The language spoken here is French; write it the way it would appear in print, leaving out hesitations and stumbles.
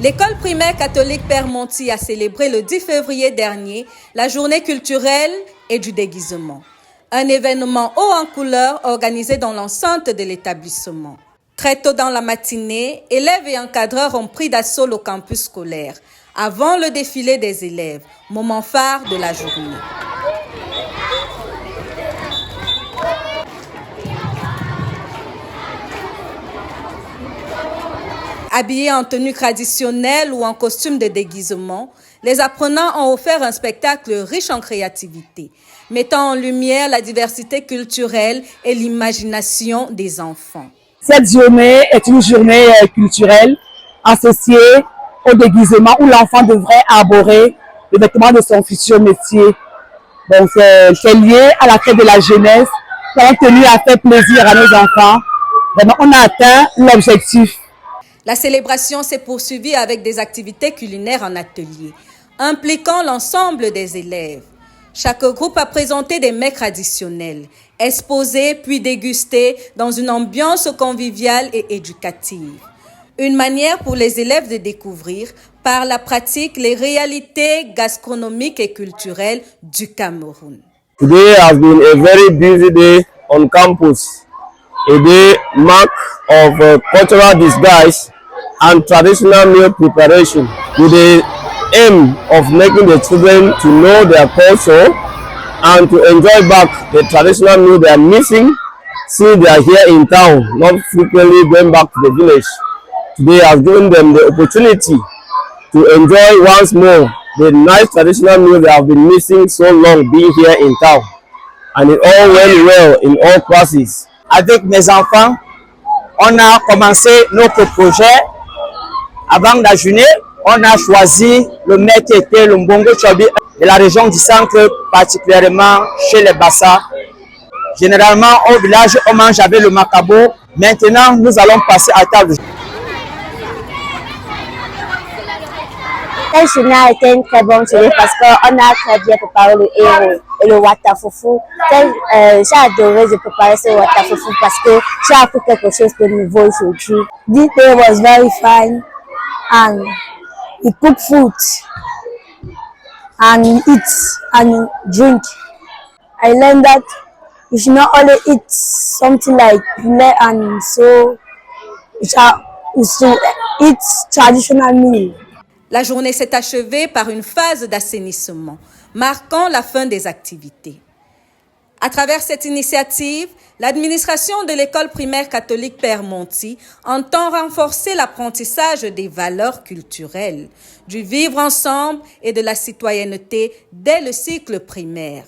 L'école primaire catholique Père Monti a célébré le 10 février dernier la journée culturelle et du déguisement. Un événement haut en couleur organisé dans l'enceinte de l'établissement. Très tôt dans la matinée, élèves et encadreurs ont pris d'assaut le campus scolaire avant le défilé des élèves, moment phare de la journée. Habillés en tenue traditionnelle ou en costume de déguisement, les apprenants ont offert un spectacle riche en créativité, mettant en lumière la diversité culturelle et l'imagination des enfants. Cette journée est une journée culturelle associée au déguisement où l'enfant devrait arborer le vêtement de son futur métier. Donc c'est lié à la fête de la jeunesse. Nous avons tenu à faire plaisir à nos enfants. Vraiment, on a atteint l'objectif. La célébration s'est poursuivie avec des activités culinaires en atelier, impliquant l'ensemble des élèves. Chaque groupe a présenté des mets traditionnels, exposés puis dégustés dans une ambiance conviviale et éducative. Une manière pour les élèves de découvrir par la pratique les réalités gastronomiques et culturelles du Cameroun. Today has been a very busy day on campus, a day marked of cultural disguise and traditional meal preparation with the aim of making the children to know their culture and to enjoy back the traditional meal they are missing since they are here in town, not frequently going back to the village. Today has given them the opportunity to enjoy once more the nice traditional meal they have been missing so long being here in town. And it all went well in all classes. Avec mes enfants, on a commencé notre projet. Avant la journée, on a choisi le mets qui était le mbongo chobi de la région du centre, particulièrement chez les Bassa. Généralement, au village, on mange avec le macabo. Maintenant, nous allons passer à table. Cette journée a été une très bonne journée parce qu'on a très bien préparé le héros et le watafoufou. J'ai adoré de préparer ce watafoufou parce que j'ai appris quelque chose de nouveau aujourd'hui. This day was very fine and we cook food and eat and drink. I learned that we should not only eat something like poulet and so we should eat traditional meal. La journée s'est achevée par une phase d'assainissement, marquant la fin des activités. À travers cette initiative, l'administration de l'école primaire catholique Père Monti entend renforcer l'apprentissage des valeurs culturelles, du vivre ensemble et de la citoyenneté dès le cycle primaire.